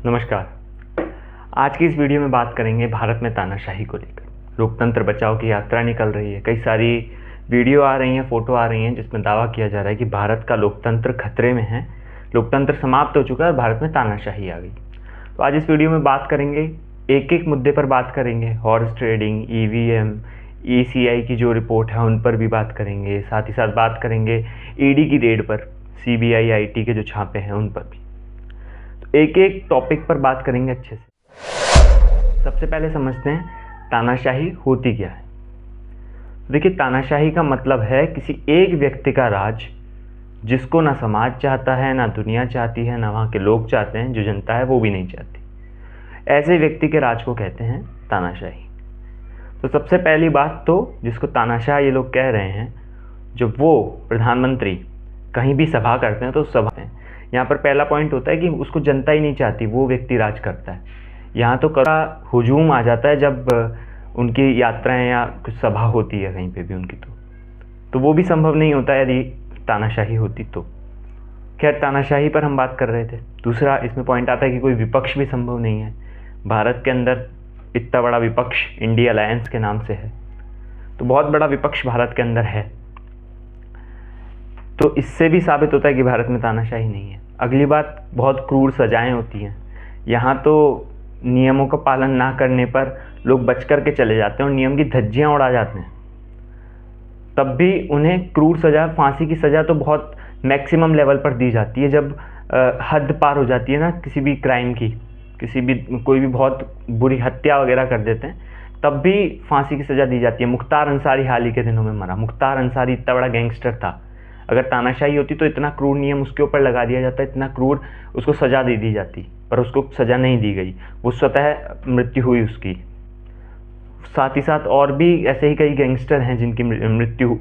नमस्कार। आज की इस वीडियो में बात करेंगे भारत में तानाशाही को लेकर। लोकतंत्र बचाओ की यात्रा निकल रही है, कई सारी वीडियो आ रही हैं, फ़ोटो आ रही हैं जिसमें दावा किया जा रहा है कि भारत का लोकतंत्र खतरे में है, लोकतंत्र समाप्त हो चुका है और भारत में तानाशाही आ गई। तो आज इस वीडियो में बात करेंगे, एक एक मुद्दे पर बात करेंगे। हॉर्स ट्रेडिंग, EVM, ECI की जो रिपोर्ट है उन पर भी बात करेंगे। साथ ही साथ बात करेंगे ED की रेड पर, CBI IT के जो छापे हैं उन पर भी। एक एक टॉपिक पर बात करेंगे अच्छे से। सबसे पहले समझते हैं तानाशाही होती क्या है। देखिए, तानाशाही का मतलब है किसी एक व्यक्ति का राज जिसको ना समाज चाहता है, ना दुनिया चाहती है, ना वहाँ के लोग चाहते हैं, जो जनता है वो भी नहीं चाहती। ऐसे व्यक्ति के राज को कहते हैं तानाशाही। तो सबसे पहली बात तो जिसको तानाशाह ये लोग कह रहे हैं, जब वो प्रधानमंत्री कहीं भी सभा करते हैं तो सभा में यहाँ पर पहला पॉइंट होता है कि उसको जनता ही नहीं चाहती, वो व्यक्ति राज करता है। यहाँ तो कड़ा हुजूम आ जाता है जब उनकी यात्राएं या कुछ सभा होती है कहीं पे भी उनकी, तो वो भी संभव नहीं होता यदि तानाशाही होती तो। खैर, तानाशाही पर हम बात कर रहे थे। दूसरा इसमें पॉइंट आता है कि कोई विपक्ष भी संभव नहीं है। भारत के अंदर इतना बड़ा विपक्ष इंडिया अलायंस के नाम से है, तो बहुत बड़ा विपक्ष भारत के अंदर है, तो इससे भी साबित होता है कि भारत में तानाशाही नहीं है। अगली बात, बहुत क्रूर सजाएं होती हैं। यहाँ तो नियमों का पालन ना करने पर लोग बच कर के चले जाते हैं और नियम की धज्जियाँ उड़ा जाते हैं, तब भी उन्हें क्रूर सज़ा, फांसी की सज़ा तो बहुत मैक्सिमम लेवल पर दी जाती है। जब हद पार हो जाती है ना किसी भी क्राइम की, कोई भी बहुत बुरी हत्या वगैरह कर देते हैं, तब भी फांसी की सज़ा दी जाती है। मुख्तार अंसारी हाल ही के दिनों में मरा। मुख्तार अंसारी इतना बड़ा गैंगस्टर था, अगर तानाशाही होती तो इतना क्रूर नियम उसके ऊपर लगा दिया जाता, इतना क्रूर उसको सज़ा दे दी जाती, पर उसको सज़ा नहीं दी गई, वो स्वतः मृत्यु हुई उसकी। साथ ही साथ और भी ऐसे ही कई गैंगस्टर हैं जिनकी मृत्यु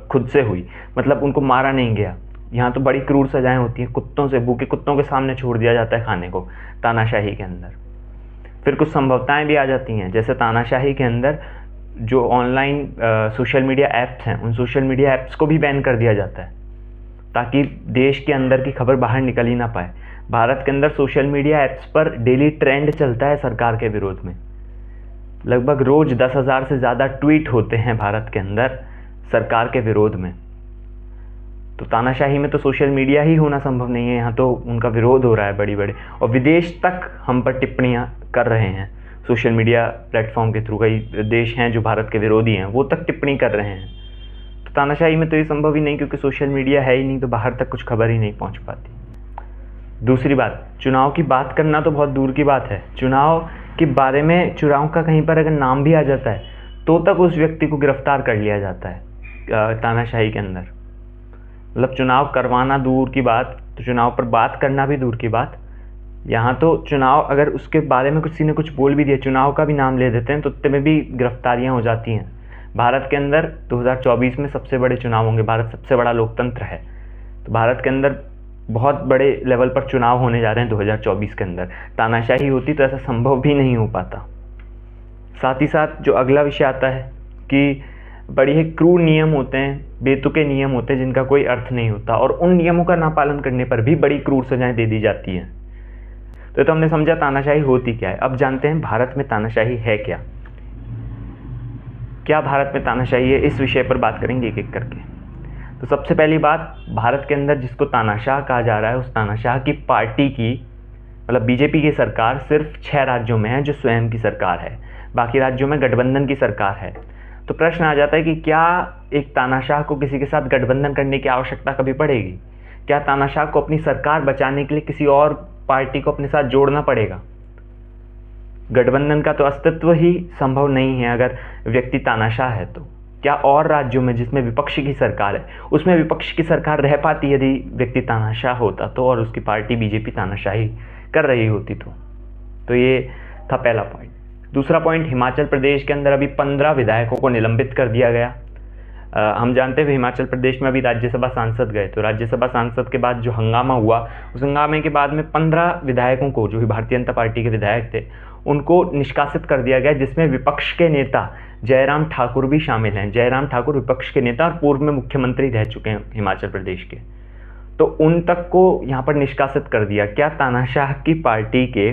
खुद से हुई, मतलब उनको मारा नहीं गया। यहाँ तो बड़ी क्रूर सजाएं होती हैं, कुत्तों से, भूखे कुत्तों के सामने छोड़ दिया जाता है खाने को तानाशाही के अंदर। फिर कुछ संभवताएं भी आ जाती हैं, जैसे तानाशाही के अंदर जो ऑनलाइन सोशल मीडिया ऐप्स हैं, उन सोशल मीडिया ऐप्स को भी बैन कर दिया जाता है ताकि देश के अंदर की खबर बाहर निकल ही ना पाए। भारत के अंदर सोशल मीडिया ऐप्स पर डेली ट्रेंड चलता है सरकार के विरोध में। लगभग रोज़ 10,000 से ज़्यादा ट्वीट होते हैं भारत के अंदर सरकार के विरोध में। तो तानाशाही में तो सोशल मीडिया ही होना संभव नहीं है, यहाँ तो उनका विरोध हो रहा है बड़ी बड़े, और विदेश तक हम पर टिप्पणियाँ कर रहे हैं सोशल मीडिया प्लेटफॉर्म के थ्रू। कई देश हैं जो भारत के विरोधी हैं, वो तक टिप्पणी कर रहे हैं। तो तानाशाही में तो ये संभव ही नहीं, क्योंकि सोशल मीडिया है ही नहीं, तो बाहर तक कुछ खबर ही नहीं पहुंच पाती। दूसरी बात, चुनाव की बात करना तो बहुत दूर की बात है। चुनाव के बारे में, चुनाव का कहीं पर अगर नाम भी आ जाता है तो तक उस व्यक्ति को गिरफ्तार कर लिया जाता है तानाशाही के अंदर। मतलब चुनाव करवाना दूर की बात, तो चुनाव पर बात करना भी दूर की बात। यहाँ तो चुनाव, अगर उसके बारे में किसी ने कुछ बोल भी दिया, चुनाव का भी नाम ले देते हैं, तो उतने में भी गिरफ्तारियाँ हो जाती हैं। भारत के अंदर 2024 में सबसे बड़े चुनाव होंगे, भारत सबसे बड़ा लोकतंत्र है, तो भारत के अंदर बहुत बड़े लेवल पर चुनाव होने जा रहे हैं 2024 के अंदर। तानाशाही होती तो ऐसा संभव भी नहीं हो पाता। साथ ही साथ जो अगला विषय आता है कि बड़ी ही क्रूर नियम होते हैं, बेतुके नियम होते हैं जिनका कोई अर्थ नहीं होता, और उन नियमों का ना पालन करने पर भी बड़ी क्रूर सजाएं दे दी जाती हैं। तो हमने समझा तानाशाही होती क्या है। अब जानते हैं भारत में तानाशाही है क्या। क्या भारत में तानाशाही है, इस विषय पर बात करेंगे एक एक करके। तो सबसे पहली बात, भारत के अंदर जिसको तानाशाह कहा जा रहा है, उस तानाशाह की पार्टी की, मतलब बीजेपी की सरकार सिर्फ 6 राज्यों में है जो स्वयं की सरकार है, बाकी राज्यों में गठबंधन की सरकार है। तो प्रश्न आ जाता है कि क्या एक तानाशाह को किसी के साथ गठबंधन करने की आवश्यकता कभी पड़ेगी? क्या तानाशाह को अपनी सरकार बचाने के लिए किसी और पार्टी को अपने साथ जोड़ना पड़ेगा? गठबंधन का तो अस्तित्व ही संभव नहीं है अगर व्यक्ति तानाशाह है। तो क्या और राज्यों में जिसमें विपक्ष की सरकार है, उसमें विपक्ष की सरकार रह पाती यदि व्यक्ति तानाशाह होता तो, और उसकी पार्टी बीजेपी तानाशाही कर रही होती तो ये था पहला पॉइंट। दूसरा पॉइंट, हिमाचल प्रदेश के अंदर अभी 15 विधायकों को निलंबित कर दिया गया। हम जानते हैं हिमाचल प्रदेश में अभी राज्यसभा सांसद गए, तो राज्यसभा सांसद के बाद जो हंगामा हुआ, उस हंगामे के बाद में 15 विधायकों को, जो भारतीय जनता पार्टी के विधायक थे, उनको निष्कासित कर दिया गया, जिसमें विपक्ष के नेता जयराम ठाकुर भी शामिल हैं। जयराम ठाकुर विपक्ष के नेता और पूर्व में मुख्यमंत्री रह चुके हैं हिमाचल प्रदेश के। तो उन तक को यहाँ पर निष्कासित कर दिया। क्या तानाशाह की पार्टी के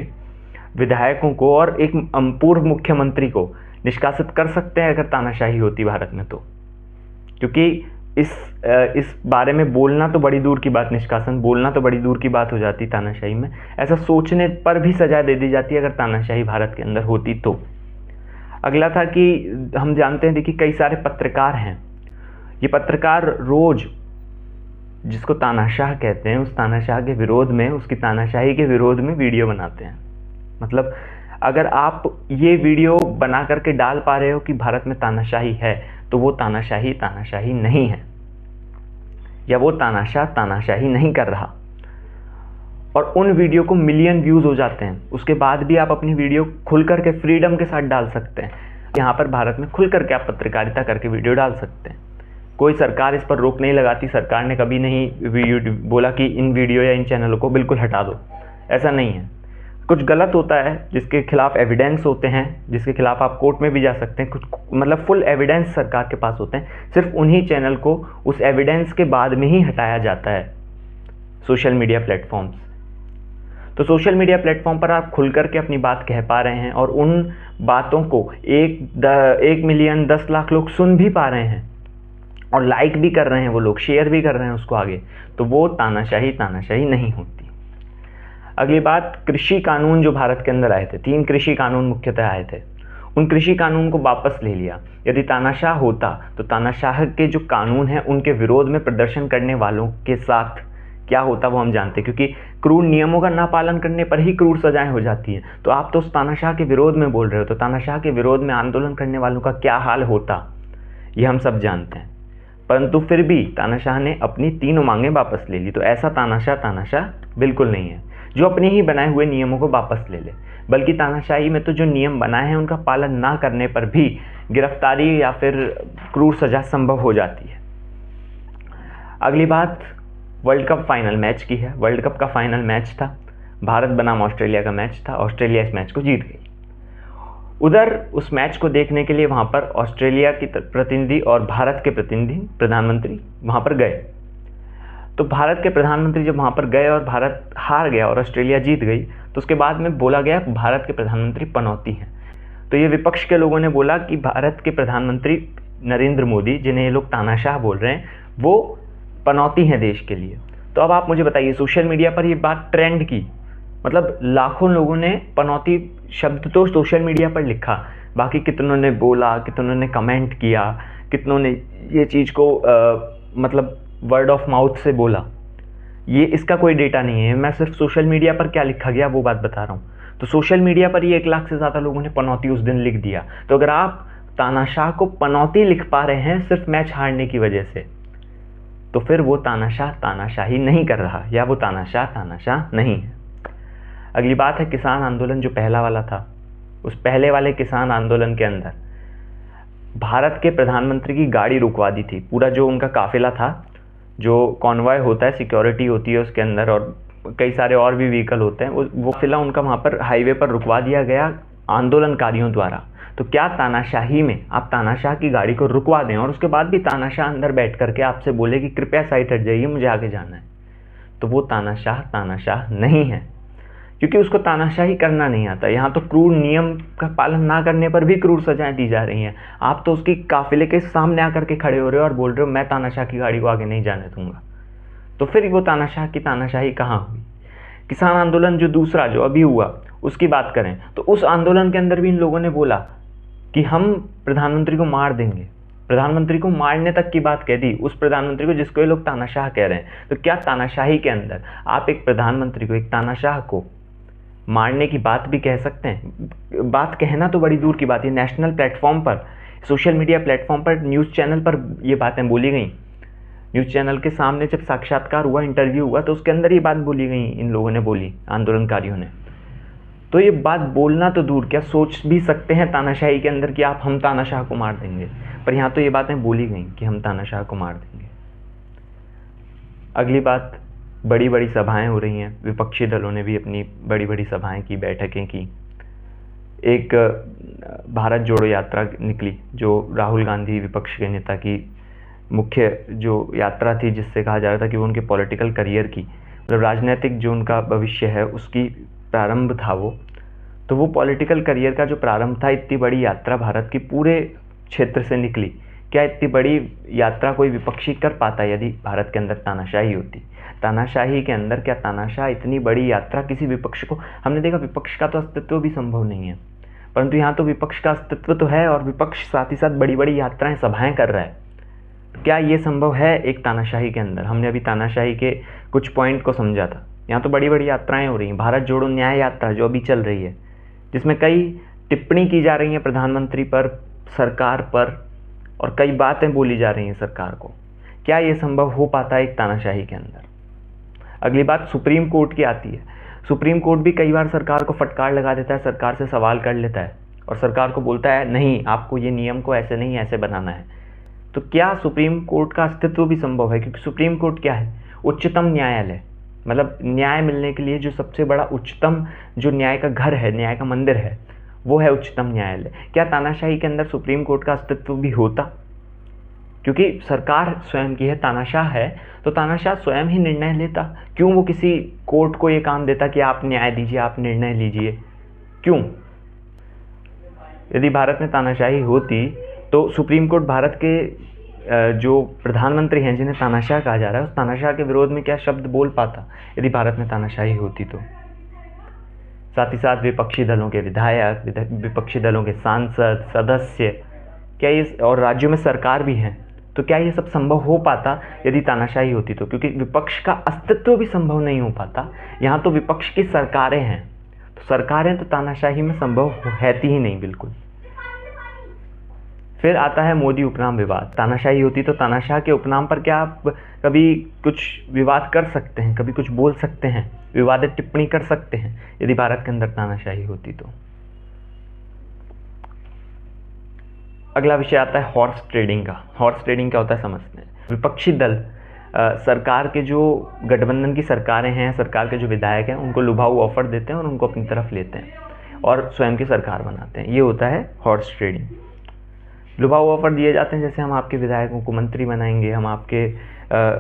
विधायकों को और एक पूर्व मुख्यमंत्री को निष्कासित कर सकते हैं अगर तानाशाही होती भारत में? तो क्योंकि इस बारे में बोलना तो बड़ी दूर की बात, निष्कासन बोलना तो बड़ी दूर की बात हो जाती तानाशाही में। ऐसा सोचने पर भी सजा दे दी जाती अगर तानाशाही भारत के अंदर होती तो। अगला था कि हम जानते हैं, देखिए कई सारे पत्रकार हैं, ये पत्रकार रोज जिसको तानाशाह कहते हैं उस तानाशाह के विरोध में, उसकी तानाशाही के विरोध में वीडियो बनाते हैं। मतलब अगर आप ये वीडियो बना करके डाल पा रहे हो कि भारत में तानाशाही है, तो वो तानाशाही नहीं है, या वो तानाशाही नहीं कर रहा। और उन वीडियो को मिलियन व्यूज हो जाते हैं, उसके बाद भी आप अपनी वीडियो खुल करके फ्रीडम के साथ डाल सकते हैं। यहाँ पर भारत में खुल करके आप पत्रकारिता करके वीडियो डाल सकते हैं, कोई सरकार इस पर रोक नहीं लगाती। सरकार ने कभी नहीं बोला कि इन वीडियो या इन चैनलों को बिल्कुल हटा दो, ऐसा नहीं है। कुछ गलत होता है जिसके खिलाफ एविडेंस होते हैं, जिसके खिलाफ आप कोर्ट में भी जा सकते हैं, कुछ मतलब फुल एविडेंस सरकार के पास होते हैं, सिर्फ उन्हीं चैनल को उस एविडेंस के बाद में ही हटाया जाता है सोशल मीडिया प्लेटफॉर्म्स। तो सोशल मीडिया प्लेटफॉर्म पर आप खुल करके अपनी बात कह पा रहे हैं और उन बातों को 1 मिलियन 10 लाख लोग सुन भी पा रहे हैं और लाइक भी कर रहे हैं, वो लोग शेयर भी कर रहे हैं उसको आगे, तो वो तानाशाही नहीं होती। अगली बात, कृषि कानून जो भारत के अंदर आए थे, 3 कृषि कानून मुख्यतः आए थे, उन कृषि कानून को वापस ले लिया। यदि तानाशाह होता तो तानाशाह के जो कानून हैं उनके विरोध में प्रदर्शन करने वालों के साथ क्या होता वो हम जानते हैं, क्योंकि क्रूर नियमों का ना पालन करने पर ही क्रूर सजाएं हो जाती हैं। तो आप तो उस तानाशाह के विरोध में बोल रहे हो, तो तानाशाह के विरोध में आंदोलन करने वालों का क्या हाल होता ये हम सब जानते हैं। परंतु फिर भी तानाशाह ने अपनी 3 मांगें वापस ले ली। तो ऐसा तानाशाह बिल्कुल नहीं है जो अपने ही बनाए हुए नियमों को वापस ले ले, बल्कि तानाशाही में तो जो नियम बनाए हैं उनका पालन ना करने पर भी गिरफ्तारी या फिर क्रूर सजा संभव हो जाती है। अगली बात वर्ल्ड कप फाइनल मैच की है। वर्ल्ड कप का फाइनल मैच था, भारत बनाम ऑस्ट्रेलिया का मैच था। ऑस्ट्रेलिया इस मैच को जीत गई। उधर उस मैच को देखने के लिए वहाँ पर ऑस्ट्रेलिया की प्रतिनिधि और भारत के प्रतिनिधि प्रधानमंत्री वहाँ पर गए। तो भारत के प्रधानमंत्री जब वहाँ पर गए और भारत हार गया और ऑस्ट्रेलिया जीत गई, तो उसके बाद में बोला गया भारत के प्रधानमंत्री पनौती हैं। तो ये विपक्ष के लोगों ने बोला कि भारत के प्रधानमंत्री नरेंद्र मोदी, जिन्हें ये लोग तानाशाह बोल रहे हैं, वो पनौती हैं देश के लिए। तो अब आप मुझे बताइए, सोशल मीडिया पर ये बात ट्रेंड की, मतलब लाखों लोगों ने पनौती शब्द तो सोशल मीडिया पर लिखा, बाकी कितनों ने बोला, कितनों ने कमेंट किया, कितनों ने ये चीज़ को मतलब वर्ड ऑफ माउथ से बोला, ये इसका कोई डेटा नहीं है। मैं सिर्फ सोशल मीडिया पर क्या लिखा गया वो बात बता रहा हूँ। तो सोशल मीडिया पर ये 1 लाख से ज़्यादा लोगों ने पनौती उस दिन लिख दिया। तो अगर आप तानाशाह को पनौती लिख पा रहे हैं सिर्फ मैच हारने की वजह से, तो फिर वो तानाशाही नहीं कर रहा, या वो तानाशाह नहीं है। अगली बात है किसान आंदोलन जो पहला वाला था। उस पहले वाले किसान आंदोलन के अंदर भारत के प्रधानमंत्री की गाड़ी रुकवा दी थी। पूरा जो उनका काफिला था, जो कॉन्वॉय होता है, सिक्योरिटी होती है उसके अंदर और कई सारे और भी व्हीकल होते हैं, वो काफिला उनका वहाँ पर हाईवे पर रुकवा दिया गया आंदोलनकारियों द्वारा। तो क्या तानाशाही में आप तानाशाह की गाड़ी को रुकवा दें और उसके बाद भी तानाशाह अंदर बैठ करके आपसे बोले कि कृपया साइड हट जाइए, मुझे आगे जाना है, तो वो तानाशाह नहीं है, क्योंकि उसको तानाशाही करना नहीं आता। यहाँ तो क्रूर नियम का पालन ना करने पर भी क्रूर सजाएं दी जा रही हैं। आप तो उसकी काफिले के सामने आकर के खड़े हो रहे हो और बोल रहे हो मैं तानाशाह की गाड़ी को आगे नहीं जाने दूंगा। तो फिर वो तानाशाह की तानाशाही कहाँ हुई? किसान आंदोलन जो दूसरा जो अभी हुआ उसकी बात करें तो उस आंदोलन के अंदर भी इन लोगों ने बोला कि हम प्रधानमंत्री को मार देंगे, प्रधानमंत्री को मारने तक की बात कह दी, उस प्रधानमंत्री को जिसको ये लोग तानाशाह कह रहे हैं। तो क्या तानाशाही के अंदर आप एक प्रधानमंत्री को, एक तानाशाह को मारने की बात भी कह सकते हैं? बात कहना तो बड़ी दूर की बात है, नेशनल प्लेटफॉर्म पर, सोशल मीडिया प्लेटफॉर्म पर, न्यूज़ चैनल पर ये बातें बोली गई। न्यूज़ चैनल के सामने जब साक्षात्कार हुआ, इंटरव्यू हुआ, तो उसके अंदर ये बात बोली गई, इन लोगों ने बोली, आंदोलनकारियों ने। तो ये बात बोलना तो दूर, क्या सोच भी सकते हैं तानाशाही के अंदर कि आप हम तानाशाह को मार देंगे? पर यहाँ तो ये बातें बोली गई कि हम तानाशाह को मार देंगे। अगली बात, बड़ी बड़ी सभाएं हो रही हैं, विपक्षी दलों ने भी अपनी बड़ी बड़ी सभाएं की, बैठकें की। एक भारत जोड़ो यात्रा निकली जो राहुल गांधी विपक्ष के नेता की मुख्य जो यात्रा थी जिससे कहा जा रहा था कि वो उनके पॉलिटिकल करियर की, मतलब राजनीतिक जो उनका भविष्य है उसकी प्रारंभ था वो। तो वो पॉलिटिकल करियर का जो प्रारंभ था, इतनी बड़ी यात्रा भारत की पूरे क्षेत्र से निकली। क्या इतनी बड़ी यात्रा कोई विपक्षी कर पाता यदि भारत के अंदर तानाशाही होती? तानाशाही के अंदर क्या तानाशाह इतनी बड़ी यात्रा किसी विपक्ष को, हमने देखा विपक्ष का तो अस्तित्व भी संभव नहीं है, परंतु यहाँ तो विपक्ष का अस्तित्व तो है और विपक्ष साथ ही साथ बड़ी बड़ी यात्राएं सभाएं कर रहा है। क्या ये संभव है एक तानाशाही के अंदर? हमने अभी तानाशाही के कुछ पॉइंट को समझा था। यहाँ तो बड़ी बड़ी यात्राएं हो रही हैं। भारत जोड़ो न्याय यात्रा जो अभी चल रही है, जिसमें कई टिप्पणी की जा रही है प्रधानमंत्री पर, सरकार पर, और कई बातें बोली जा रही हैं सरकार को। क्या ये संभव हो पाता है एक तानाशाही के अंदर? अगली बात सुप्रीम कोर्ट की आती है। सुप्रीम कोर्ट भी कई बार सरकार को फटकार लगा देता है, सरकार से सवाल कर लेता है और सरकार को बोलता है नहीं, आपको ये नियम को ऐसे नहीं ऐसे बनाना है। तो क्या सुप्रीम कोर्ट का अस्तित्व भी संभव है? क्योंकि सुप्रीम कोर्ट क्या है? उच्चतम न्यायालय, मतलब न्याय मिलने के लिए जो सबसे बड़ा उच्चतम जो न्याय का घर है, न्याय का मंदिर है, वो है उच्चतम न्यायालय। क्या तानाशाही के अंदर सुप्रीम कोर्ट का अस्तित्व भी होता? क्योंकि सरकार स्वयं की है, तानाशाह है, तो तानाशाह स्वयं ही निर्णय लेता। क्यों वो किसी कोर्ट को ये काम देता कि आप न्याय दीजिए, आप निर्णय लीजिए? क्यों? यदि भारत में तानाशाही होती तो सुप्रीम कोर्ट भारत के जो प्रधानमंत्री हैं जिन्हें तानाशाह कहा जा रहा है, उस तानाशाह के विरोध में क्या शब्द बोल पाता यदि भारत में तानाशाही होती तो? साथ ही साथ विपक्षी दलों के विधायक, विपक्षी दलों के सांसद, सदस्य, क्या ये, और राज्यों में सरकार भी है, तो क्या ये सब संभव हो पाता यदि तानाशाही होती तो? क्योंकि विपक्ष का अस्तित्व भी संभव नहीं हो पाता। यहाँ तो विपक्ष की सरकारें हैं, तो सरकारें तो तानाशाही में संभव रहती ही नहीं बिल्कुल। फिर आता है मोदी उपनाम विवाद। तानाशाही होती तो तानाशाह के उपनाम पर क्या आप कभी कुछ विवाद कर सकते हैं, कभी कुछ बोल सकते हैं, विवादित टिप्पणी कर सकते हैं यदि भारत के अंदर तानाशाही होती तो? अगला विषय आता है हॉर्स ट्रेडिंग का। हॉर्स ट्रेडिंग क्या होता है समझते हैं। विपक्षी दल सरकार के जो गठबंधन की सरकारें हैं, सरकार के जो विधायक हैं, उनको लुभाऊ ऑफर देते हैं और उनको अपनी तरफ लेते हैं और स्वयं की सरकार बनाते हैं। ये होता है हॉर्स ट्रेडिंग। लुभाऊ ऑफर दिए जाते हैं, जैसे हम आपके विधायकों को मंत्री बनाएंगे, हम आपके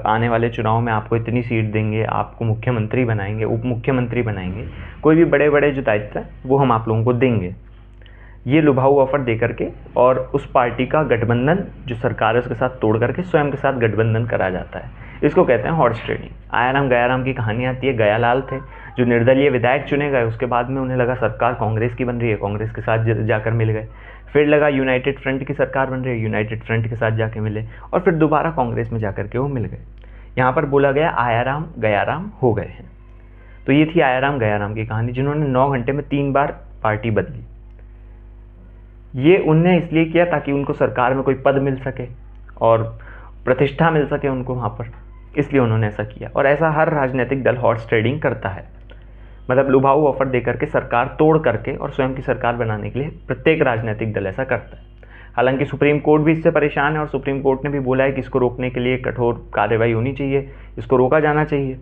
आने वाले चुनाव में आपको इतनी सीट देंगे, आपको मुख्यमंत्री बनाएंगे, उप मुख्यमंत्री बनाएंगे, कोई भी बड़े बड़े जो दायित्व हैं वो हम आप लोगों को देंगे। ये लुभाऊ ऑफर दे करके और उस पार्टी का गठबंधन जो सरकार है उसके साथ तोड़ करके स्वयं के साथ गठबंधन करा जाता है। इसको कहते हैं हॉर्स ट्रेडिंग। आयाराम गयाराम की कहानी आती है। गयालाल थे जो निर्दलीय विधायक चुने गए, उसके बाद में उन्हें लगा सरकार कांग्रेस की बन रही है, कांग्रेस के साथ जाकर मिल गए। फिर लगा यूनाइटेड फ्रंट की सरकार बन रही है, यूनाइटेड फ्रंट के साथ जाके मिले, और फिर दोबारा कांग्रेस में जाकर के वो मिल गए। यहाँ पर बोला गया आयाराम गयाराम हो गए हैं। तो ये थी आयाराम गयाराम की कहानी, जिन्होंने 9 घंटे में 3 बार पार्टी बदली। ये उनने इसलिए किया ताकि उनको सरकार में कोई पद मिल सके और प्रतिष्ठा मिल सके उनको वहाँ पर, इसलिए उन्होंने ऐसा किया। और ऐसा हर राजनीतिक दल हॉर्स ट्रेडिंग करता है, मतलब लुभाऊ ऑफर दे करके सरकार तोड़ करके और स्वयं की सरकार बनाने के लिए प्रत्येक राजनीतिक दल ऐसा करता है। हालांकि सुप्रीम कोर्ट भी इससे परेशान है और सुप्रीम कोर्ट ने भी बोला है कि इसको रोकने के लिए कठोर कार्रवाई होनी चाहिए, इसको रोका जाना चाहिए,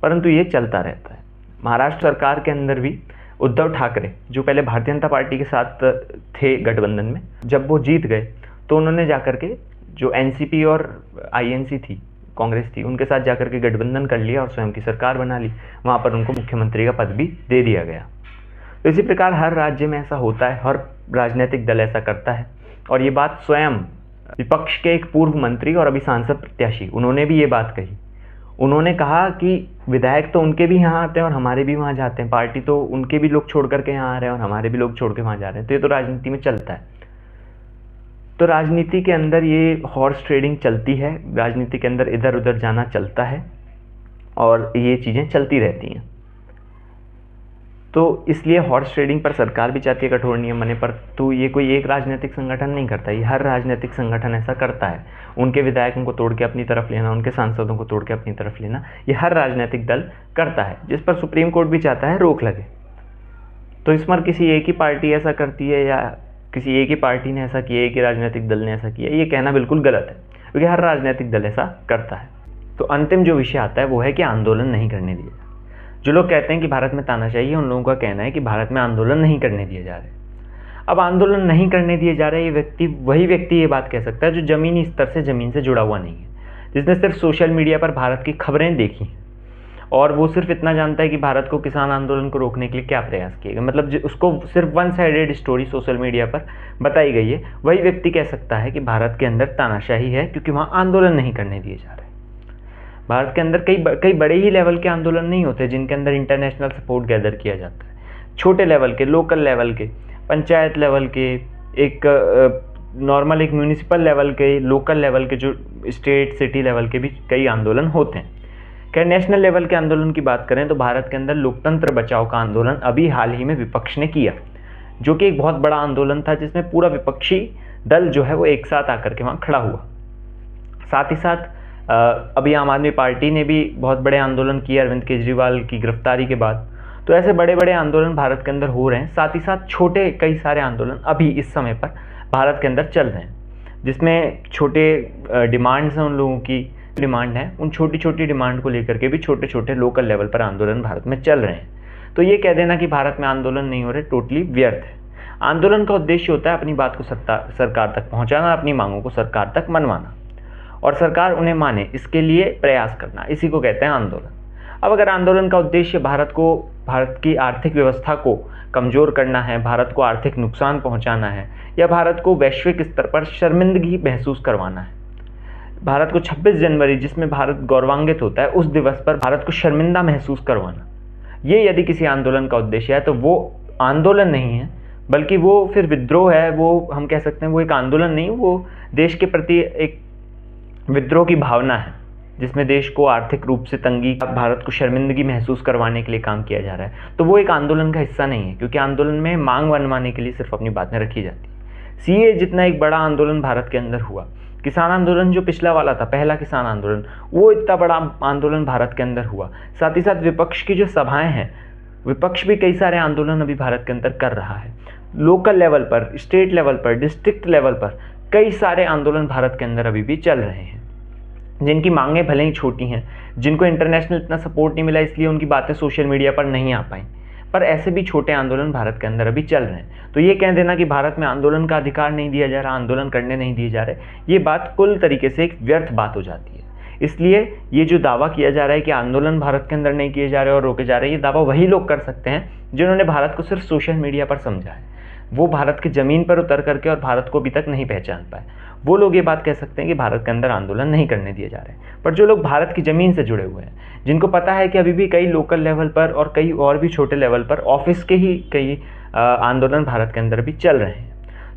परंतु ये चलता रहता है। महाराष्ट्र सरकार के अंदर भी उद्धव ठाकरे जो पहले भारतीय जनता पार्टी के साथ थे गठबंधन में, जब वो जीत गए तो उन्होंने जाकर के जो एनसीपी और आईएनसी थी, कांग्रेस थी, उनके साथ जाकर के गठबंधन कर लिया और स्वयं की सरकार बना ली। वहाँ पर उनको मुख्यमंत्री का पद भी दे दिया गया। तो इसी प्रकार हर राज्य में ऐसा होता है, हर राजनीतिक दल ऐसा करता है। और ये बात स्वयं विपक्ष के एक पूर्व मंत्री और अभी सांसद प्रत्याशी, उन्होंने भी ये बात कही। उन्होंने कहा कि विधायक तो उनके भी यहाँ आते हैं और हमारे भी वहाँ जाते हैं, पार्टी तो उनके भी लोग छोड़ करके यहाँ आ रहे हैं और हमारे भी लोग छोड़ के वहाँ जा रहे हैं, तो ये तो राजनीति में चलता है। तो राजनीति के अंदर ये हॉर्स ट्रेडिंग चलती है, राजनीति के अंदर इधर उधर जाना चलता है और ये चीज़ें चलती रहती हैं। तो इसलिए हॉर्स ट्रेडिंग पर सरकार भी चाहती है कठोर नियम बने, पर तो ये कोई एक राजनीतिक संगठन नहीं करता, ये हर राजनीतिक संगठन ऐसा करता है। उनके विधायकों को तोड़ के अपनी तरफ लेना, उनके सांसदों को तोड़ के अपनी तरफ लेना, ये हर राजनीतिक दल करता है, जिस पर सुप्रीम कोर्ट भी चाहता है रोक लगे। तो इस पर किसी एक ही पार्टी ऐसा करती है या किसी एक ही पार्टी ने ऐसा किया, एक ही राजनीतिक दल ने ऐसा किया, ये कहना बिल्कुल गलत है, क्योंकि हर राजनीतिक दल ऐसा करता है। तो अंतिम जो विषय आता है वो है कि आंदोलन नहीं करने दिया। जो लोग कहते हैं कि भारत में तानाशाही है, उन लोगों का कहना है कि भारत में आंदोलन नहीं करने दिए जा रहे। अब आंदोलन नहीं करने दिए जा रहे, वही व्यक्ति ये बात कह सकता है जो ज़मीनी स्तर से ज़मीन से जुड़ा हुआ नहीं है, जिसने सिर्फ सोशल मीडिया पर भारत की खबरें देखी हैं और वो सिर्फ इतना जानता है कि भारत को किसान आंदोलन को रोकने के लिए क्या प्रयास किए गए, मतलब उसको सिर्फ one sided story social media पर बताई गई है, वही व्यक्ति कह सकता है कि भारत के अंदर तानाशाही है क्योंकि वहाँ आंदोलन नहीं करने दिए जा रहे। भारत के अंदर कई बड़े ही लेवल के आंदोलन नहीं होते जिनके अंदर इंटरनेशनल सपोर्ट गैदर किया जाता है। छोटे लेवल के, लोकल लेवल के, पंचायत लेवल के, एक नॉर्मल एक म्यूनिसिपल लेवल के, लोकल लेवल के, जो स्टेट सिटी लेवल के भी कई आंदोलन होते हैं। खैर नेशनल लेवल के आंदोलन की बात करें तो भारत के अंदर लोकतंत्र बचाओ का आंदोलन अभी हाल ही में विपक्ष ने किया, जो कि एक बहुत बड़ा आंदोलन था जिसमें पूरा विपक्षी दल जो है वो एक साथ आकर के वहाँ खड़ा हुआ। साथ ही साथ अभी आम आदमी पार्टी ने भी बहुत बड़े आंदोलन किए अरविंद केजरीवाल की गिरफ्तारी के बाद। तो ऐसे बड़े बड़े आंदोलन भारत के अंदर हो रहे हैं। साथ ही साथ छोटे कई सारे आंदोलन अभी इस समय पर भारत के अंदर चल रहे हैं, जिसमें छोटे डिमांड्स हैं, उन लोगों की डिमांड है, उन छोटी छोटी डिमांड को लेकर के भी छोटे छोटे लोकल लेवल पर आंदोलन भारत में चल रहे हैं। तो ये कह देना कि भारत में आंदोलन नहीं हो रहे टोटली व्यर्थ है। आंदोलन का उद्देश्य होता है अपनी बात को सरकार तक पहुँचाना, अपनी मांगों को सरकार तक मनवाना और सरकार उन्हें माने इसके लिए प्रयास करना, इसी को कहते हैं आंदोलन। अब अगर आंदोलन का उद्देश्य भारत की आर्थिक व्यवस्था को कमज़ोर करना है, भारत को आर्थिक नुकसान पहुंचाना है, या भारत को वैश्विक स्तर पर शर्मिंदगी महसूस करवाना है, भारत को 26 जनवरी जिसमें भारत गौरवान्वित होता है उस दिवस पर भारत को शर्मिंदा महसूस करवाना, ये यदि किसी आंदोलन का उद्देश्य है तो वो आंदोलन नहीं है, बल्कि वो फिर विद्रोह है। वो हम कह सकते हैं वो एक आंदोलन नहीं, वो देश के प्रति एक विद्रोह की भावना है, जिसमें देश को आर्थिक रूप से तंगी, भारत को शर्मिंदगी महसूस करवाने के लिए काम किया जा रहा है। तो वो एक आंदोलन का हिस्सा नहीं है, क्योंकि आंदोलन में मांग मनवाने के लिए सिर्फ अपनी बातें रखी जाती है। सीए जितना एक बड़ा आंदोलन भारत के अंदर हुआ, किसान आंदोलन जो पिछला वाला था, पहला किसान आंदोलन, वो इतना बड़ा आंदोलन भारत के अंदर हुआ। साथ ही साथ विपक्ष की जो सभाएं हैं, विपक्ष भी कई सारे आंदोलन अभी भारत के अंदर कर रहा है। लोकल लेवल पर, स्टेट लेवल पर, डिस्ट्रिक्ट लेवल पर कई सारे आंदोलन भारत के अंदर अभी भी चल रहे हैं, जिनकी मांगें भले ही छोटी हैं, जिनको इंटरनेशनल इतना सपोर्ट नहीं मिला इसलिए उनकी बातें सोशल मीडिया पर नहीं आ पाई, पर ऐसे भी छोटे आंदोलन भारत के अंदर अभी चल रहे हैं। तो ये कह देना कि भारत में आंदोलन का अधिकार नहीं दिया जा रहा, आंदोलन करने नहीं दिए जा रहे, ये बात कुल तरीके से एक व्यर्थ बात हो जाती है। इसलिए ये जो दावा किया जा रहा है कि आंदोलन भारत के अंदर नहीं किए जा रहे और रोके जा रहे हैं, ये दावा वही लोग कर सकते हैं जिन्होंने भारत को सिर्फ सोशल मीडिया पर समझा है। वो भारत की ज़मीन पर उतर करके और भारत को अभी तक नहीं पहचान पाए, वो लोग ये बात कह सकते हैं कि भारत के अंदर आंदोलन नहीं करने दिए जा रहे हैं। पर जो लोग भारत की ज़मीन से जुड़े हुए हैं, जिनको पता है कि अभी भी कई लोकल लेवल पर और कई और भी छोटे लेवल पर ऑफिस के ही कई आंदोलन भारत के अंदर भी चल रहे हैं,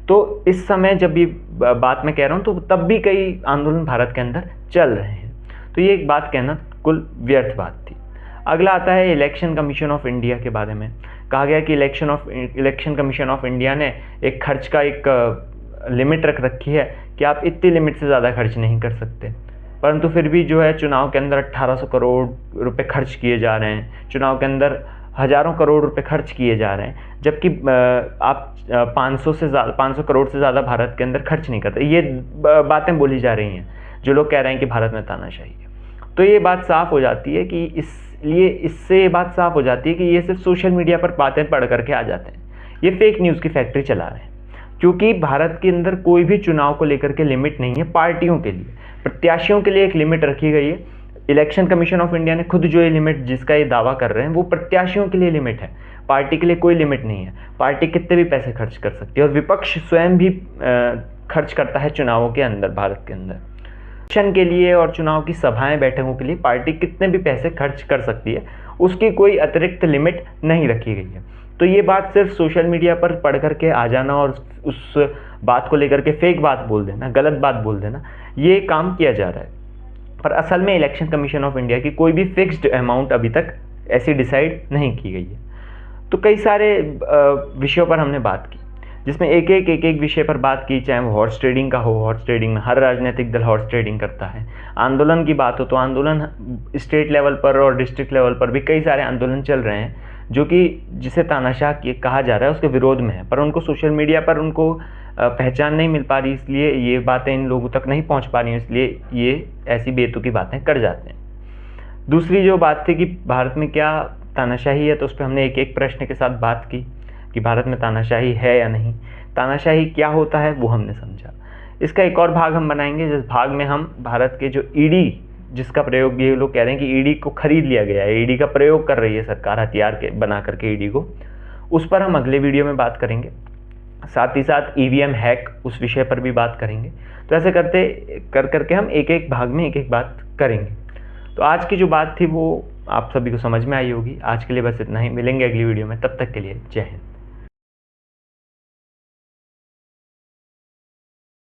तो इस समय जब ये बात मैं कह रहा हूँ तो तब भी कई आंदोलन भारत के अंदर चल रहे हैं। तो ये एक बात कहना कुल व्यर्थ बात थी। अगला आता है इलेक्शन कमीशन ऑफ इंडिया के बारे में। कहा गया कि इलेक्शन कमीशन ऑफ इंडिया ने एक खर्च का एक लिमिट रख रखी है कि आप इतनी लिमिट से ज़्यादा खर्च नहीं कर सकते, परंतु फिर भी जो है चुनाव के अंदर 1800 करोड़ रुपए खर्च किए जा रहे हैं, चुनाव के अंदर हज़ारों करोड़ रुपए खर्च किए जा रहे हैं, जबकि आप 500 करोड़ से ज़्यादा भारत के अंदर खर्च नहीं करते। ये बातें बोली जा रही हैं जो लोग कह रहे हैं कि भारत में तानाशाही है। तो ये बात साफ़ हो जाती है कि इससे ये बात साफ़ हो जाती है कि ये सिर्फ सोशल मीडिया पर बातें पढ़ करके आ जाते हैं, ये फेक न्यूज़ की फैक्ट्री चला रहे हैं। क्योंकि भारत के अंदर कोई भी चुनाव को लेकर के लिमिट नहीं है। पार्टियों के लिए, प्रत्याशियों के लिए एक लिमिट रखी गई है। इलेक्शन कमीशन ऑफ इंडिया ने खुद जो ये लिमिट जिसका ये दावा कर रहे हैं वो प्रत्याशियों के लिए लिमिट है, पार्टी के लिए कोई लिमिट नहीं है। पार्टी कितने भी पैसे खर्च कर सकती है और विपक्ष स्वयं भी खर्च करता है चुनावों के अंदर। भारत के अंदर इलेक्शन के लिए और चुनाव की सभाएं बैठकों के लिए पार्टी कितने भी पैसे खर्च कर सकती है, उसकी कोई अतिरिक्त लिमिट नहीं रखी गई है। तो ये बात सिर्फ सोशल मीडिया पर पढ़ करके आ जाना और उस बात को लेकर के फेक बात बोल देना, गलत बात बोल देना, ये काम किया जा रहा है। पर असल में इलेक्शन कमीशन ऑफ इंडिया की कोई भी फिक्स्ड अमाउंट अभी तक ऐसी डिसाइड नहीं की गई है। तो कई सारे विषयों पर हमने बात की, जिसमें एक एक विषय पर बात की, चाहे वो हॉर्स ट्रेडिंग का हो। हॉर्स ट्रेडिंग में हर राजनीतिक दल हॉर्स ट्रेडिंग करता है। आंदोलन की बात हो तो आंदोलन स्टेट लेवल पर और डिस्ट्रिक्ट लेवल पर भी कई सारे आंदोलन चल रहे हैं जो कि जिसे तानाशाह कहा जा रहा है उसके विरोध में है, पर उनको सोशल मीडिया पर उनको पहचान नहीं मिल पा रही, इसलिए ये बातें इन लोगों तक नहीं पहुंच पा रही हैं, इसलिए ये ऐसी बेतुकी बातें कर जाते हैं। दूसरी जो बात थी कि भारत में क्या तानाशाही है, तो उस पर हमने एक प्रश्न के साथ बात की। कि भारत में तानाशाही है या नहीं, तानाशाही क्या होता है वो हमने समझा। इसका एक और भाग हम बनाएंगे, जिस भाग में हम भारत के जो ईडी, जिसका प्रयोग ये लोग कह रहे हैं कि ईडी को खरीद लिया गया है, ईडी का प्रयोग कर रही है सरकार हथियार के बना करके ईडी को, उस पर हम अगले वीडियो में बात करेंगे। साथ ही साथ ईवीएम हैक, उस विषय पर भी बात करेंगे। तो ऐसे करके हम एक एक भाग में एक एक बात करेंगे। तो आज की जो बात थी वो आप सभी को समझ में आई होगी। आज के लिए बस इतना ही, मिलेंगे अगली वीडियो में, तब तक के लिए जय हिंद।